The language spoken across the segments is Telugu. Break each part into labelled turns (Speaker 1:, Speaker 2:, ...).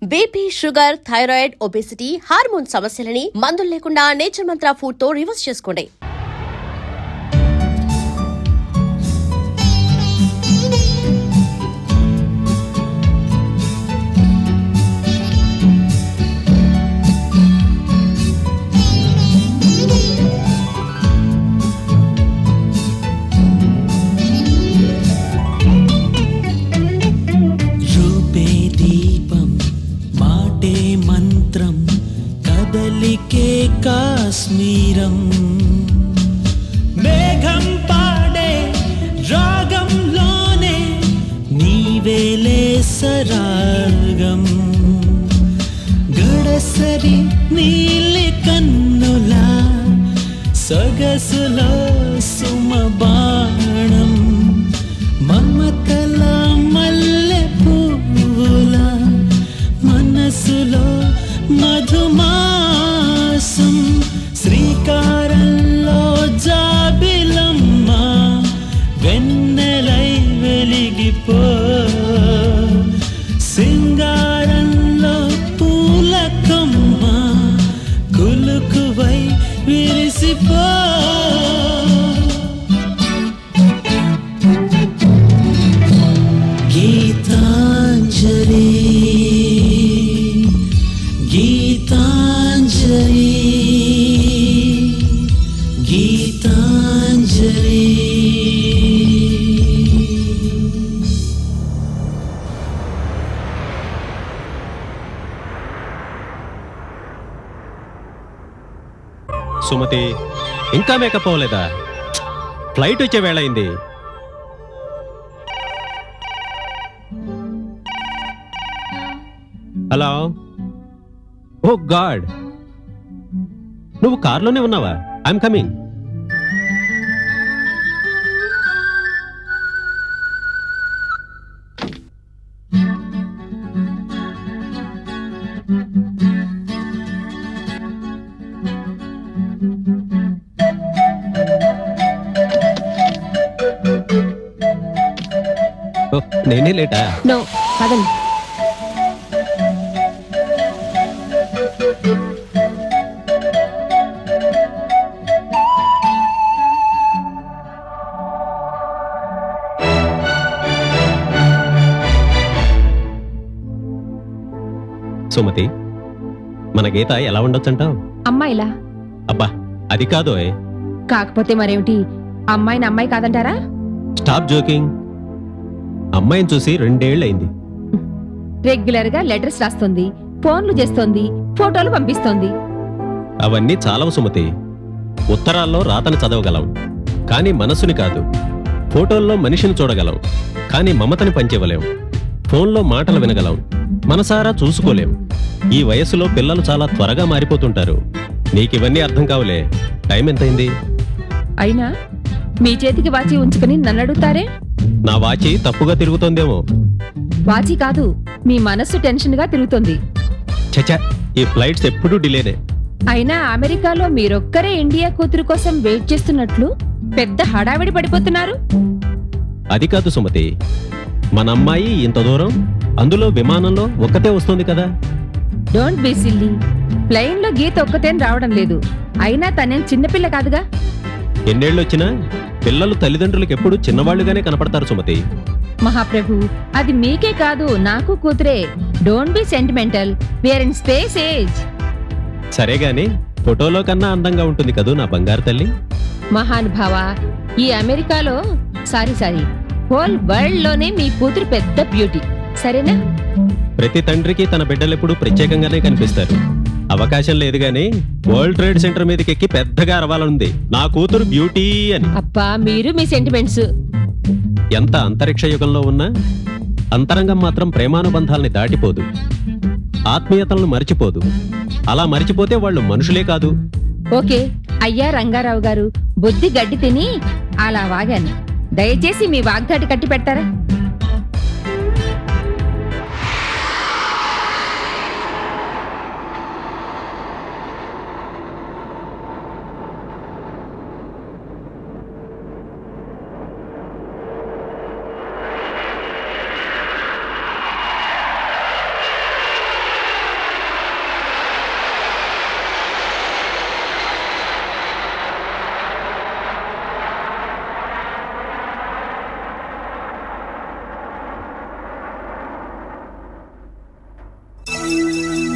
Speaker 1: BP, sugar, thyroid, obesity, hormone సమస్యలని మందులు లేకుండా నేచర్ మంత్ర ఫుడ్ తో రివర్స్ చేసుకోండి.
Speaker 2: కదలికే కాశ్మీరం మేఘం పాడే రాగంలోనే నీవేలే సరాగం గడసరి నీలి కన్నులా సొగసులో సుమబాణం మమతల మల్లె పువ్వులా మనసులో మధుమాసం శ్రీకారంలో జాబిలమ్మ వెన్నెలై వెలిగిపో సింగారంలో పూలకమ్మ కులుకువై విరిసిపో గీతాంజలి గీతాంజలి గీతాంజలి
Speaker 3: సుమతి ఇంకా మేకప్ అవ్వలేదా? ఫ్లైట్ వచ్చే వేళ అయింది. హలో, ఓ గాడ్, నువ్వు కార్లోనే ఉన్నావా? I'm coming. నేనే లేటా?
Speaker 1: నో, పదండి.
Speaker 3: సుమతి, మన గీత ఎలా ఉండొచ్చంటావు?
Speaker 4: అమ్మాయిలా?
Speaker 3: అబ్బా, అది కాదు.
Speaker 4: కాకపోతే మరేమిటి, అమ్మాయిని అమ్మాయి కాదంటారా?
Speaker 3: Stop joking. అమ్మాయిని చూసి 2 ఏళ్లయింది.
Speaker 4: రెగ్యులర్ గా లెటర్స్ రాస్తుంది, ఫోన్లు చేస్తోంది, ఫోటోలు పంపిస్తోంది.
Speaker 3: అవన్నీ చాలవు సుమతి. ఉత్తరాల్లో రాతను చదవగలం, కానీ మనసుని కాదు. ఫోటోల్లో మనిషిని చూడగలం, కానీ మమతని పంచివ్వలేం. ఫోన్లో మాటలు వినగలం, మనసారా చూసుకోలేం. ఈ వయసులో పిల్లలు చాలా త్వరగా మారిపోతుంటారు. నీకివన్నీ అర్థం కావులే. టైం ఎంతైంది?
Speaker 4: అయినా మీ చేతికి వాచి ఉంచుకుని నన్ను అడుగుతారే?
Speaker 3: నా వాచి తప్పుగా తిరుగుతోందేమో.
Speaker 4: వాచి కాదు, మీ మనస్సు టెన్షన్ గా తిరుగుతుంది.
Speaker 3: చచా, ఈ ఫ్లైట్స్ ఎప్పుడూ డిలేనే.
Speaker 4: అయినా అమెరికాలో మీరొక్కరే ఇండియా కూతురు కోసం వెయిట్ చేస్తున్నట్లు పెద్ద హడావిడి పడిపోతున్నారు.
Speaker 3: అది కాదు సుమతి, మన అమ్మాయి ఇంత దూరం, అందులో విమానంలో ఒక్కతే వస్తుంది కదా.
Speaker 4: Don't be silly. ప్లెయిన్ లో గీత ఒక్కతేని రావడం లేదు. అయినా తనేం చిన్నపిల్ల కాదుగా.
Speaker 3: ఎన్నేళ్ళొచ్చినా పిల్లలు తల్లిదండ్రులకు ఎప్పుడు చిన్నవాళ్లుగానే కనపడతారు సుమతి.
Speaker 4: మహాప్రభు, అది మీకే కాదు, నాకు కూతురే. Don't be sentimental. We are in space age.
Speaker 3: సరేగాని ఫోటోలో కన్నా అందంగా ఉంటుంది కదూ నా బంగారు తల్లి.
Speaker 4: మహానుభావ, ఈ అమెరికాలో సారీ హోల్ వరల్డ్ లోనే మీ కూతురు పెద్ద బ్యూటీ. సరేనా?
Speaker 3: ప్రతి తండ్రికి తన బిడ్డలెప్పుడు ప్రత్యేకంగానే కనిపిస్తారు. అవకాశం లేదు గాని వరల్డ్ ట్రేడ్ సెంటర్ మీదకి ఎక్కి పెద్దగా అరవాలనుంది, నా కూతురు బ్యూటీ అని.
Speaker 4: అబ్బా, మీరు మీ సెంటిమెంట్స్.
Speaker 3: ఎంత అంతరిక్ష యుగంలో ఉన్నా అంతరంగం మాత్రం ప్రేమానుబంధాలని దాటిపోదు, ఆత్మీయతలను మరిచిపోదు. అలా మరిచిపోతే వాళ్ళు మనుషులే కాదు.
Speaker 4: ఓకే అయ్యా రంగారావు గారు, బుద్ధి గడ్డి తిని అలా వాగాను. దయచేసి మీ వాగ్దాటి కట్టి పెడతారా?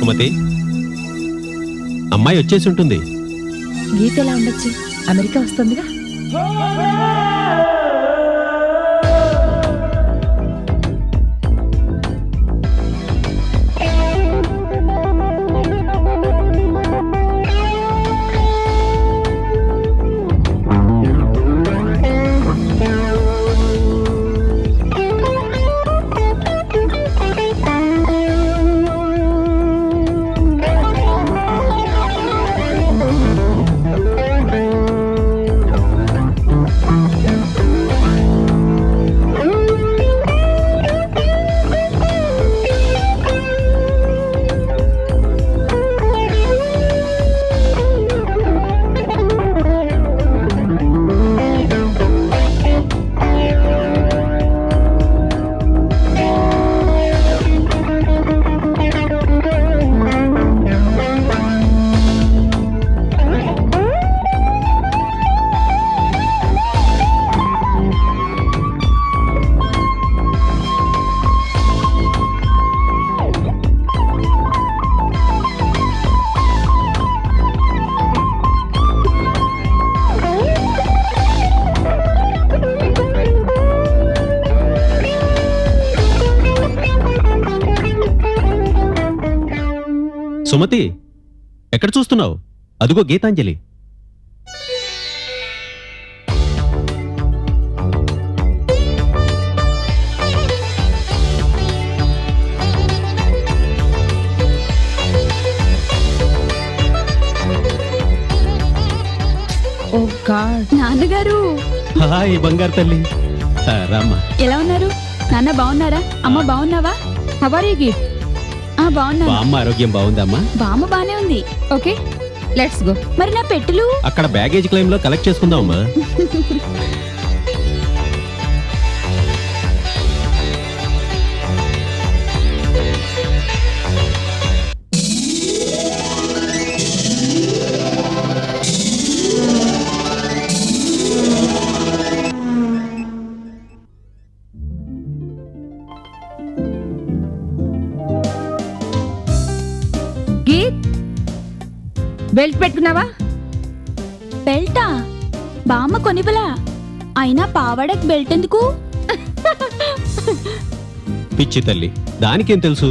Speaker 3: సుమతి, అమ్మాయి వచ్చేసి ఉంటుంది.
Speaker 4: గీత ఎలా ఉండొచ్చు, అమెరికా వస్తుందిగా.
Speaker 3: సుమతి, ఎక్కడ చూస్తున్నావు? అదుగో గీతాంజలి.
Speaker 4: Oh God.
Speaker 5: నాన్నగారు
Speaker 3: హాయ్ బంగారు తల్లి. రామ్మా.
Speaker 5: ఎలా ఉన్నారు? నాన్న బాగున్నారా? అమ్మ బాగున్నావా?
Speaker 4: How are you Geet?
Speaker 5: బాగున్నాను.
Speaker 3: బామ్మ ఆరోగ్యం బాగుందమ్మా?
Speaker 5: బామ్మ బానే ఉంది.
Speaker 4: Okay, let's go.
Speaker 5: మరి నా పెట్టెలు?
Speaker 3: అక్కడ బ్యాగేజ్ క్లెయిమ్ లో కలెక్ట్ చేసుకుందామమ్మా.
Speaker 4: గీత్, బెల్ట్ పెట్టుకున్నావా?
Speaker 5: బెల్టా? బామ్మ కొనిబలా. అయినా పావడకి బెల్ట్ ఎందుకు?
Speaker 3: పిచ్చి తల్లి, దానికేం తెలుసు?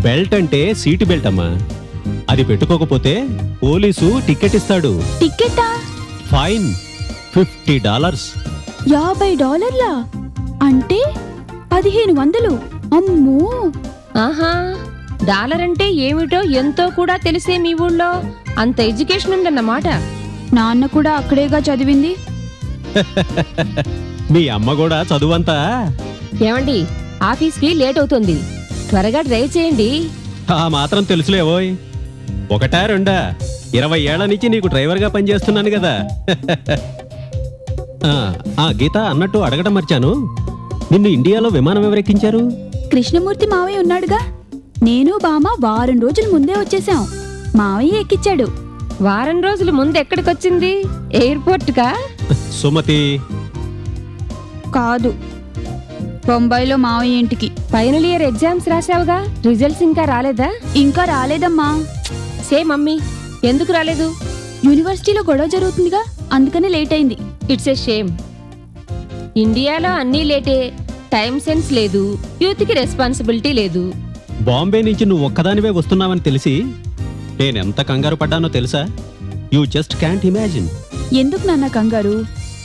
Speaker 3: బెల్ట్ అంటే సీటు బెల్ట్ అమ్మా. అది పెట్టుకోకపోతే పోలీసు టికెట్ ఇస్తాడు.
Speaker 5: టికెటా?
Speaker 3: ఫైన్ $50.
Speaker 5: $50? అంటే 1500. అమ్మో.
Speaker 4: ఆహా, డాలర్ అంటే ఏమిటో ఎంతో కూడా తెలిసే మీ ఊళ్ళో అంత ఎడ్యుకేషన్ ఉందన్నమాట.
Speaker 5: నాన్న కూడా అక్కడేగా చదివింది.
Speaker 3: మీ అమ్మ కూడా చదువంతా.
Speaker 4: ఏమండి, ఆఫీస్కి లేట్ అవుతుంది, త్వరగా డ్రైవ్ చేయండి.
Speaker 3: ఆ మాత్రం తెలుసులేవోయ్. ఒకటా రెండా, 20 ఏళ్ల నుంచి నీకు డ్రైవర్గా పనిచేస్తున్నాను కదా. గీత, అన్నట్టు అడగడం మర్చాను, నిన్ను ఇండియాలో విమానం ఎవరెక్కించారు?
Speaker 5: కృష్ణమూర్తి మావయ్య ఉన్నాడుగా. నేను బామ్మ వారం రోజుల ముందే వచ్చేసాం. మావయ్య ఎక్కిచ్చాడు.
Speaker 4: వారం రోజుల ముందు ఎక్కడికొచ్చింది? ఎయిర్పోర్ట్ కా?
Speaker 3: సుమతి.
Speaker 5: కాదు, బొంబాయిలో మావయ్య ఇంటికి.
Speaker 4: ఫైనల్ ఇయర్ ఎగ్జామ్స్ రాసావుగా, రిజల్ట్స్ ఇంకా రాలేదా?
Speaker 5: ఇంకా రాలేదమ్మా.
Speaker 4: Same mummy. ఎందుకు రాలేదు?
Speaker 5: యూనివర్సిటీలో గొడవ జరుగుతుందిగా, అందుకనే లేట్ అయింది.
Speaker 4: It's a shame. ఇండియాలో అన్నీ లేటే. టైం సెన్స్ లేదు, యూత్ కి రెస్పాన్సిబిలిటీ లేదు.
Speaker 3: బాంబే నుంచి నువ్వు ఒక్కదానివే వస్తున్నావని తెలిసి నేనెంత కంగారు పడ్డానో తెలుసా? You just can't imagine.
Speaker 5: ఎందుకు నాన్న కంగారు?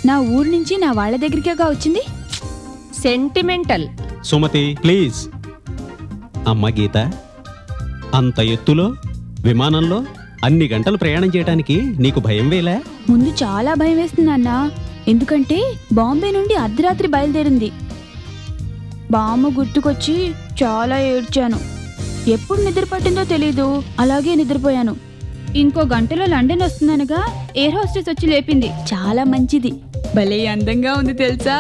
Speaker 5: నా ఊరు నుంచి నా వాళ్ళ దగ్గరికేగా వచ్చింది.
Speaker 4: సెంటిమెంటల్.
Speaker 3: సుమతి ప్లీజ్. అమ్మ గీత, అంత ఎత్తులో విమానంలో అన్ని గంటలు ప్రయాణం చేయడానికి నీకు భయం వేలా?
Speaker 5: ముందు చాలా భయం వేస్తుంది నాన్న. ఎందుకంటే బాంబే నుండి అర్ధరాత్రి బయలుదేరింది. బామ్మ గుర్తుకొచ్చి చాలా ఏడ్చాను. ఎప్పుడు నిద్ర పట్టిందో తెలీదు, అలాగే నిద్రపోయాను. ఇంకో గంటలో లండన్ వస్తున్నానుగా ఎయిర్ హోస్టెస్ వచ్చి లేపింది. చాలా మంచిది, భలే అందంగా ఉంది తెలుసా.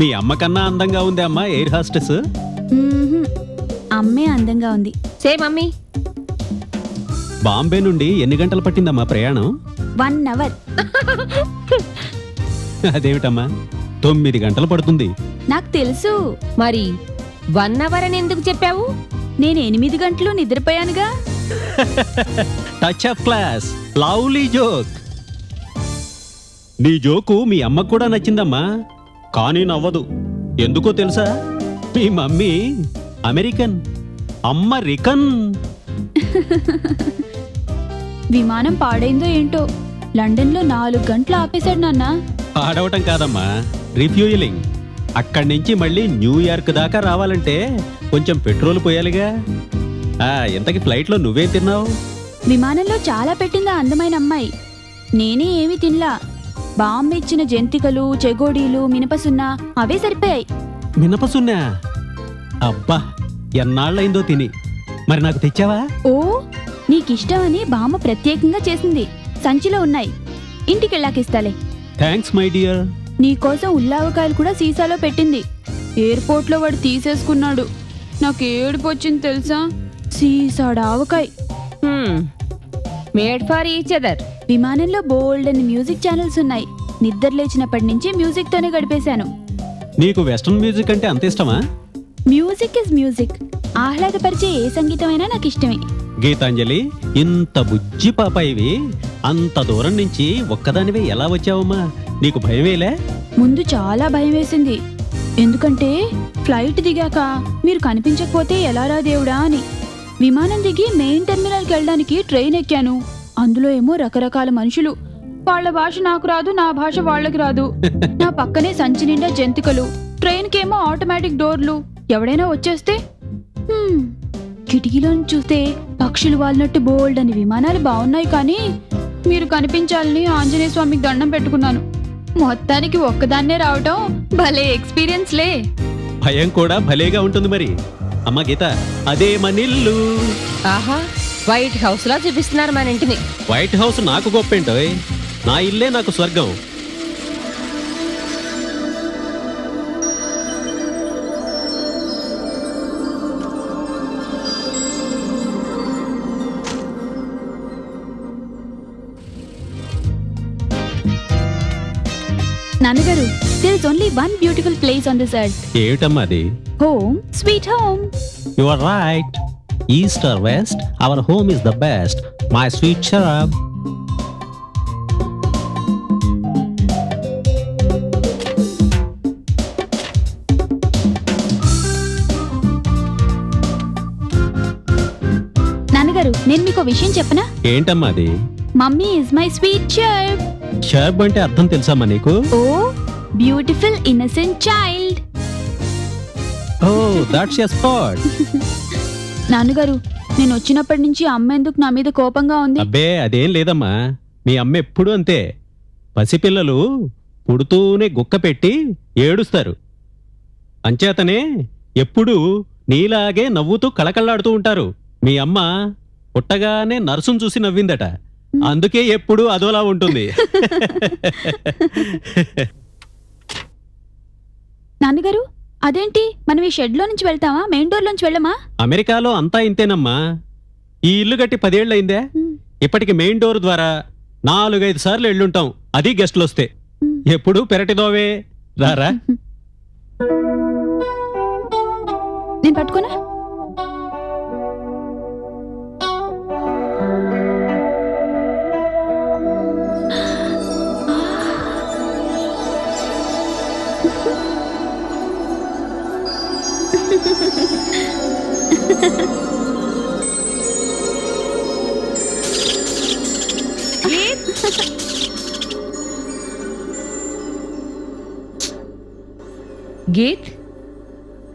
Speaker 3: మీ అమ్మ కన్నా అందంగా ఉంది అమ్మా ఎయిర్ హాస్టెస్.
Speaker 5: అమ్మే అందంగా ఉంది.
Speaker 4: Same mummy.
Speaker 3: బాంబే నుండి ఎన్ని గంటలు పట్టిందమ్మా ప్రయాణం?
Speaker 5: 1 hour.
Speaker 3: అదేమిటమ్మా, 9 గంటలు పడుతుంది.
Speaker 5: నాకు తెలుసు.
Speaker 4: మరి 1 hour అని ఎందుకు చెప్పావు?
Speaker 5: నేను 8 గంటలు నిద్రపోయానుగా.
Speaker 3: Touch of class, lovely joke. నీ జోకు మీ అమ్మకు కూడా నచ్చిందమ్మా, కానీ నవ్వదు. ఎందుకో తెలుసా? మీ మమ్మీ అమెరికన్, అమ్మ రికన్.
Speaker 5: విమానం పాడైందో ఏంటో, లండన్లో 4 గంటలు ఆపేశాడు నాన్న.
Speaker 3: పాడవటం కాదమ్మా, రిఫ్యూయలింగ్. అక్కడి నుంచి మళ్ళీ న్యూయార్క్ దాకా రావాలంటే కొంచెం పెట్రోల్ పోయాలిగా. ఇంతకీ ఫ్లైట్లో నువ్వేం తిన్నావు?
Speaker 5: విమానంలో చాలా పెట్టిందా అందమైన అమ్మాయి. నేనే ఏమీ తినలా. బామ్మ ఇచ్చిన జంతికలు, చెగోడీలు, మినపసున్న అవే సరిపోయాయి.
Speaker 3: మినపసున్నా? అబ్బా, ఎన్నాళ్ళైందో తిని. మరి నాకు తెచ్చావా?
Speaker 5: ఓ, నీకిష్టమని బామ్మ ప్రత్యేకంగా చేసింది. సంచిలో ఉన్నాయి, ఇంటికెళ్ళాకిస్తాలే.
Speaker 3: Thanks my dear.
Speaker 5: నీకోసం ఉల్లావకాయలు కూడా సీసాలో పెట్టింది. ఎయిర్పోర్ట్లో వాడు తీసేసుకున్నాడు. నాకు ఏడుపు వచ్చింది తెలుసా? సీసాడు ఆవకాయ.
Speaker 4: Made for each other.
Speaker 5: విమానంలో బోల్డ్ అని మ్యూజిక్ ఛానల్స్ ఉన్నాయి. నిద్ర లేచినప్పటి నుంచి మ్యూజిక్ తోనే గడిపేశాను.
Speaker 3: నీకు వెస్ట్రన్ మ్యూజిక్ అంటే అంత ఇష్టమా?
Speaker 5: Music is music. ఆహ్లాదపరిచే ఏ సంగీతమైనా నాకు ఇష్టమే.
Speaker 3: గీతాంజలి, ఇంత బుజ్జి పాపాయివి అంత దూరం నుంచి ఒక్కదానివే ఎలా వచ్చావమ్మా? నీకు భయమేలే?
Speaker 5: ముందు చాలా భయం వేసింది. ఎందుకంటే ఫ్లైట్ దిగాక మీరు కనిపించకపోతే ఎలారా దేవుడా అని. విమానం దిగి మెయిన్ టెర్మినల్కి వెళ్ళడానికి ట్రైన్ ఎక్కాను. అందులో ఏమో రకరకాల మనుషులు. వాళ్ళ భాష నాకు రాదు, నా భాష వాళ్ళకి రాదు. నా పక్కనే సంచి నిండా జంతికలు. ట్రైన్కేమో ఆటోమేటిక్ డోర్లు. ఎవడైనా వచ్చేస్తే కిటికీలో చూస్తే పక్షులు వాలినట్టు బోల్డ్ అని విమానాలు బాగున్నాయి, కానీ మీరు కనిపించాలని ఆంజనేయ స్వామికి దండం పెట్టుకున్నాను. మొత్తానికి ఒక్కదాన్నే రావటం భలే ఎక్స్పీరియన్స్ లే.
Speaker 3: భయం కూడా భలేగా ఉంటుంది మరి. అమ్మ గీత, అదే మనిల్లు.
Speaker 4: ఆహా, వైట్ హౌస్ లా చూపిస్తున్నారు మన ఇంటిని.
Speaker 3: వైట్ హౌస్ నాకు గొప్పేంటోయ్, నా ఇల్లే నాకు స్వర్గం.
Speaker 5: నాన్నగారు, there is only one beautiful place on this earth.
Speaker 3: ఏమిటమ్మా అది?
Speaker 5: Home, sweet home.
Speaker 3: You are right. East or west, our home is the best, my sweet షరాబ్.
Speaker 5: నాన్నగారు, నేను మీకు విషయం చెప్పనా?
Speaker 3: ఏంటమ్మా అది?
Speaker 5: Mummy is my sweet child.
Speaker 3: షర్బ్ అంటే అర్థం తెలుసమ్మా నీకు?
Speaker 5: Oh, beautiful innocent child.
Speaker 3: Oh, that's a spot.
Speaker 5: నాన్నగారు, నేను వచ్చినప్పటి నుంచి అమ్మ ఎందుకు నా మీద కోపంగా ఉంది?
Speaker 3: అబ్బే, అదేం లేదమ్మా. మీ అమ్మ ఎప్పుడు అంతే. పసిపిల్లలు పుడుతూనే గుక్క పెట్టి ఏడుస్తారు. అంచేతనే ఎప్పుడూ నీలాగే నవ్వుతూ కళకళలాడుతూ ఉంటారు. మీ అమ్మ పుట్టగానే నర్సును చూసి నవ్విందట, అందుకే ఎప్పుడు అదోలా ఉంటుంది.
Speaker 5: నాన్నగారు, అదేంటి, మనం ఈ షెడ్ లో నుంచి వెళ్తామా, మెయిన్ డోర్ నుంచి వెళ్ళమా?
Speaker 3: అమెరికాలో అంతా ఇంతేనమ్మా. ఈ ఇల్లు కట్టి 10 ఏళ్ళయిందే. ఇప్పటికి మెయిన్ డోర్ ద్వారా 4-5 సార్లు ఎళ్ళుంటాం, అది గెస్టులు వస్తే. ఎప్పుడు పెరటిదోవే. రారా.
Speaker 5: నేను పట్టుకోనా?
Speaker 4: Geet,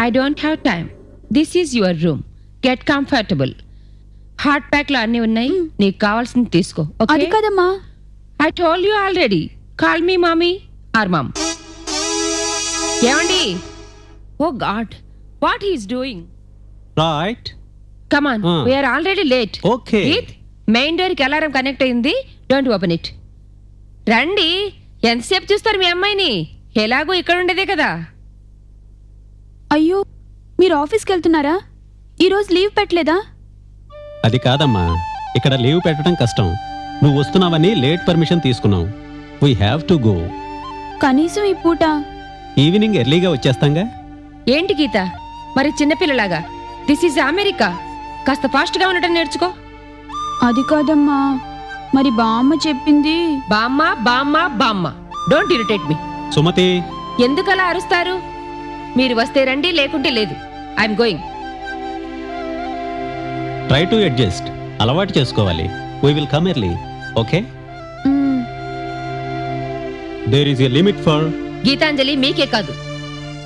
Speaker 4: I don't have time. This is your room. Get comfortable. Hot pack లో అన్ని ఉన్నాయి, నీకు కావాల్సింది తీసుకో.
Speaker 5: అది కదమ్మా.
Speaker 4: I told you already. Call me mommy or mom. ఏమండి? Oh God, what he is doing?
Speaker 3: Right.
Speaker 4: Come on, we are already late.
Speaker 3: Okay.
Speaker 4: Geet, main door కి అలారం కనెక్ట్ అయింది. Don't open it. రండి, ఎంతసేపు చూస్తారు మీ అమ్మాయిని? ఎలాగో ఇక్కడ ఉండేదే కదా.
Speaker 5: అయ్యో, మీరు ఆఫీస్కి వెళ్తున్నారా? ఈరోజు లీవ్ పెట్టలేదా?
Speaker 3: అది కాదమ్మా, ఇక్కడ లీవ్ పెట్టడం కష్టం. నువ్వు వస్తున్నావని లేట్ పర్మిషన్ తీసుకున్నావు. We have to go.
Speaker 5: కనీసం ఈ పూట
Speaker 3: ఈవినింగ్ ఎర్లీగా వచ్చేస్తాంగా.
Speaker 4: ఏంటి గీత, మరి చిన్నపిల్లలాగా దిస్ ఈజ్ అమెరికా. కాస్త ఫాస్ట్ గా ఉండటం నేర్చుకో.
Speaker 5: అది కాదమ్మా, మరి బామ్మ చెప్పింది.
Speaker 4: బామ్మ బామ్మ బామ్మ. Don't irritate me.
Speaker 3: సుమతి,
Speaker 4: ఎందుకలా అరుస్తారు? మీరు వస్తే రండి, లేకుంటే లేదు. I'm going.
Speaker 3: Try to adjust. అలవాటు చేసుకోవాలి. We will come early. Okay?
Speaker 5: Hmm,
Speaker 3: there is a limit for.
Speaker 4: Geethanjali మీకే కాదు,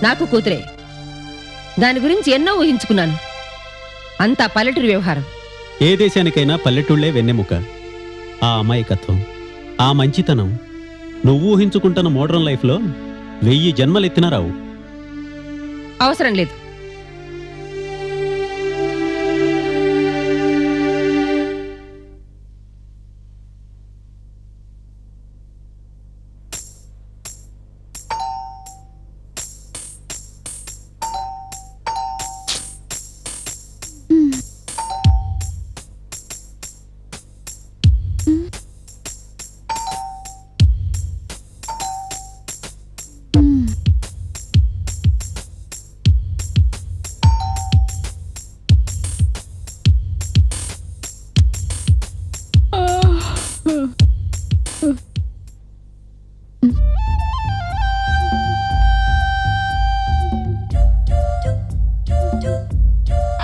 Speaker 4: నాకు కూతురే. దాని గురించి ఎన్నో ఊహించుకున్నాను. అంతా పల్లెటూరు వ్యవహారం.
Speaker 3: ఏ దేశానికైనా పల్లెటూళ్లే వెన్నెముక. ఆ అమాయకత్వం, ఆ మంచితనం నువ్వు ఊహించుకుంటున్న మోడర్న్ లైఫ్లో 1000 జన్మలెత్తినా రావు.
Speaker 4: అవసరం లేదు.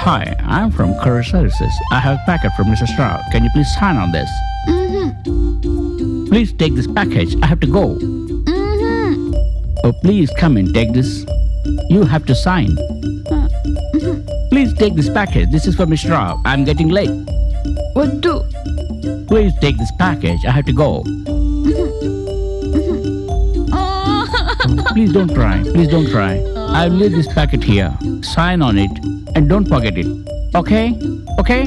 Speaker 6: Hi, I'm from Courier Services. I have a packet from Mr. Strauss. Can you please sign on this? Please take this package. I have to go. Oh, please come and take this. You have to sign. Please take this package. This is for Mr. Strauss. I'm getting late.
Speaker 5: వద్దు.
Speaker 6: Please take this package. I have to go. Please don't try. Please don't try. I'll leave this packet here. Sign on it and don't forget it. Okay? Okay?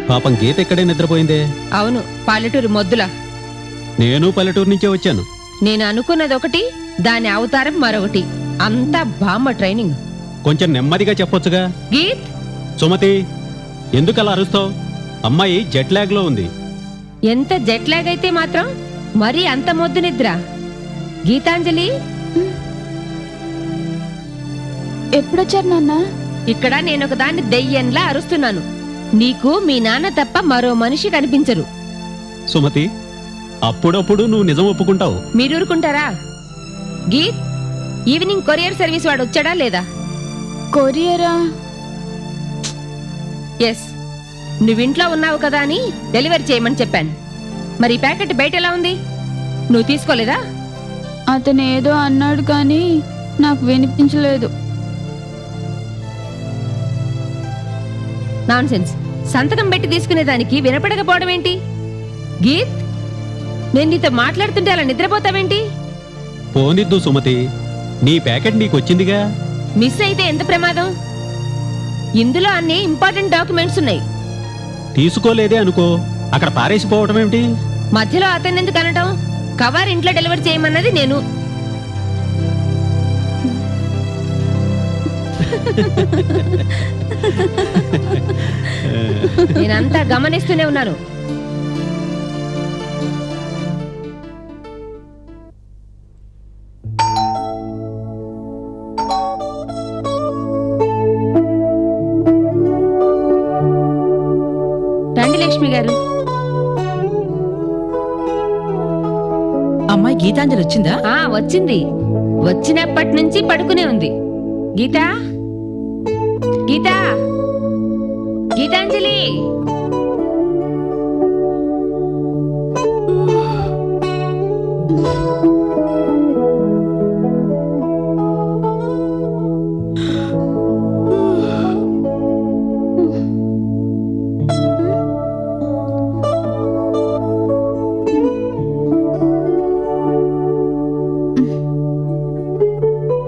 Speaker 3: పాపం గీత ఎక్కడే నిద్రపోయిందే.
Speaker 4: అవును, పల్లెటూరు మొద్దులా.
Speaker 3: నేను పల్లెటూరు నుంచే వచ్చాను.
Speaker 4: నేను అనుకున్నది ఒకటి, దాని అవతారం మరొకటి. అంతా బామ్మ ట్రైనింగ్.
Speaker 3: కొంచెం నెమ్మదిగా చెప్పొచ్చుగా.
Speaker 4: గీత్,
Speaker 3: సుమతి, ఎందుకలా అరుస్తావు? అమ్మాయి జెట్ లాగ్ లో ఉంది.
Speaker 4: ఎంత జెట్ లాగ్ అయితే మాత్రం మరీ అంత మొద్దు నిద్ర. గీతాంజలి,
Speaker 5: ఎప్పుడొచ్చారు నాన్న?
Speaker 4: ఇక్కడ నేనొక దాన్ని దెయ్యంలా అరుస్తున్నాను. నీకు మీ నాన్న తప్ప మరో మనిషి కనిపించరు.
Speaker 3: సుమతి, అప్పుడప్పుడు నువ్వు నిజం ఒప్పుకుంటావు.
Speaker 4: మీరు ఊరుకుంటారా? గీత్, ఈవినింగ్ కొరియర్ సర్వీస్ వాడు వచ్చాడా లేదా?
Speaker 5: కొరియరా?
Speaker 4: ఎస్, నువ్వింట్లో ఉన్నావు కదా అని డెలివరీ చేయమని చెప్పాను. మరి ఈ ప్యాకెట్ బయట ఎలా ఉంది? నువ్వు తీసుకోలేదా?
Speaker 5: అతను ఏదో అన్నాడు కానీ నాకు వినిపించలేదు.
Speaker 4: నాన్సెన్స్. సంతకం పెట్టి తీసుకునేదానికి వినపడకపోవడం ఏంటి? గీత్, నేను నీతో మాట్లాడుతుంటే అలా నిద్రపోతావేంటి?
Speaker 3: పోనిద్దు సుమతి, నీ ప్యాకెట్ నీకొచ్చిందిగా.
Speaker 4: మిస్ అయితే ఎంత ప్రమాదం? ఇందులో అన్ని ఇంపార్టెంట్ డాక్యుమెంట్స్ ఉన్నాయి.
Speaker 3: తీసుకోలేదే అనుకో, అక్కడ పారేసిపోవటం ఏమిటి?
Speaker 4: మధ్యలో అతన్ని ఎందుకు అనటం? కవర్ ఇంట్లో డెలివరీ చేయమన్నది నేను. నేనంతా గమనిస్తూనే ఉన్నాను. రండి లక్ష్మి గారు.
Speaker 7: అమ్మాయి గీతాంజలి వచ్చిందా?
Speaker 4: వచ్చింది. వచ్చినప్పటి నుంచి పడుకునే ఉంది. గీతా, గీతా, గీతాంజలి.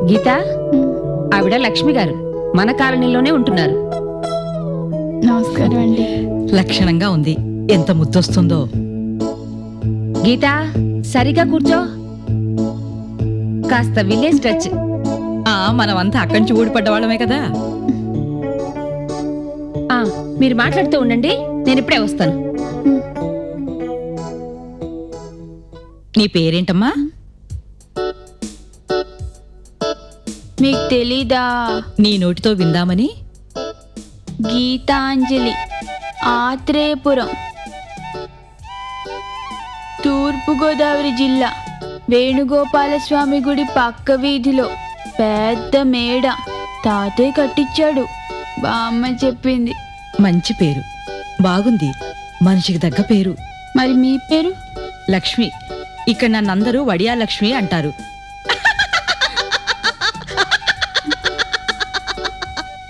Speaker 4: గీతా, ఆవిడ లక్ష్మి గారు మన కాలనీలోనే ఉంటున్నారు.
Speaker 5: నమస్కారం అండి.
Speaker 7: లక్షణంగా ఉంది. ఎంత ముద్దొస్తుందో.
Speaker 4: గీతా, సరిగా కూర్చో. కాస్త విలేజ్ టచ్.
Speaker 7: మనమంతా అక్కడి నుంచి ఊడిపడ్డవాళ్ళమే కదా.
Speaker 4: మీరు మాట్లాడుతూ ఉండండి, నేను ఇప్పుడే వస్తాను.
Speaker 7: నీ పేరేంటమ్మా?
Speaker 5: మీకు తెలీదా?
Speaker 7: నీ నోటితో విందామని.
Speaker 5: గీతాంజలి, ఆత్రేయపురం, తూర్పుగోదావరి జిల్లా, వేణుగోపాలస్వామి గుడి పక్క వీధిలో పెద్ద మేడ తాతయ్య కట్టించాడు. బామ్మ చెప్పింది.
Speaker 7: మంచి పేరు, బాగుంది. మనిషికి తగ్గ పేరు.
Speaker 5: మరి మీ పేరు?
Speaker 7: లక్ష్మి. ఇక్కడ నన్నందరూ వడియా లక్ష్మి అంటారు.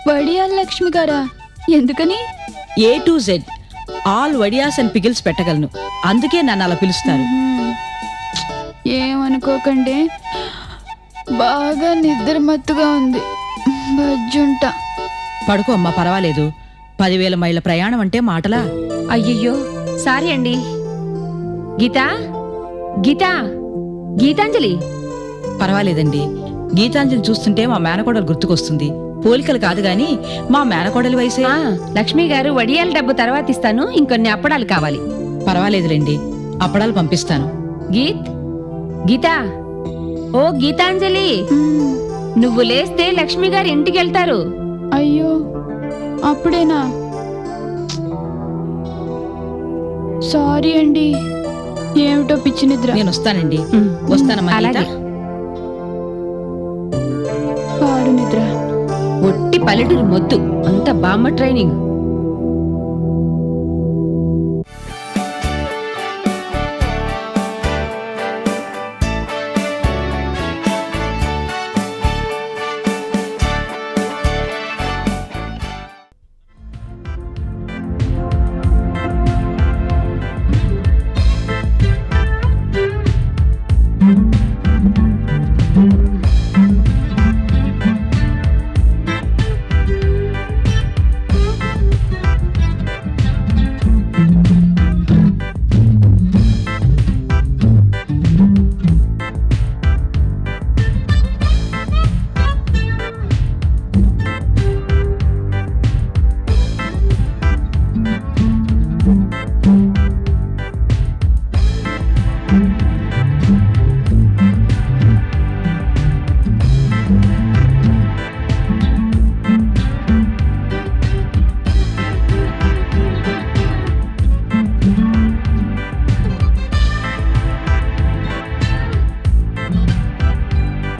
Speaker 5: వడియాల లక్ష్మి గారా? ఎందుకని?
Speaker 7: A to Z ఆల్ వడియాస్ అండ్ పిగిల్స్ పెట్టగలను, అందుకే నన్ను అలా పిలుస్తారు.
Speaker 5: ఏమనుకోకండి, బాగా నిద్ర మత్తుగా ఉంది. బజ్జుంటా.
Speaker 7: పడుకో అమ్మా, పర్వాలేదు. 10,000 మైళ్ళ ప్రయాణం అంటే మాటలా?
Speaker 4: అయ్యయ్యో, సారీ అండి. గీతా, గీతా, గీతాంజలి.
Speaker 7: పర్వాలేదండి. గీతాంజలి చూస్తుంటే మా మేనకోడలు గుర్తుకొస్తుంది. పోలికలు కాదు గాని మా మేనకోడలి వయసే.
Speaker 4: లక్ష్మి గారు వడియాల డబ్బు తర్వాత ఇస్తాను, ఇంకొన్ని అప్పడాలు కావాలి.
Speaker 7: పర్వాలేదులేండి, అప్పడాలు పంపిస్తాను.
Speaker 4: గీతా, ఓ గీతాంజలి, నువ్వు లేస్తే లక్ష్మి గారు ఇంటికి వెళ్తారు.
Speaker 5: అయ్యో, అప్పుడేనా? సారీ అండి. ఏమిటో పిచ్చి నిద్ర.
Speaker 7: నేను వస్తానండి. వస్తానమ్మా.
Speaker 4: అలాగే.
Speaker 5: పాడు నిద్ర.
Speaker 4: ఒట్టి పల్లెటూరు మొద్దు, అంత బామ్మ ట్రైనింగ్.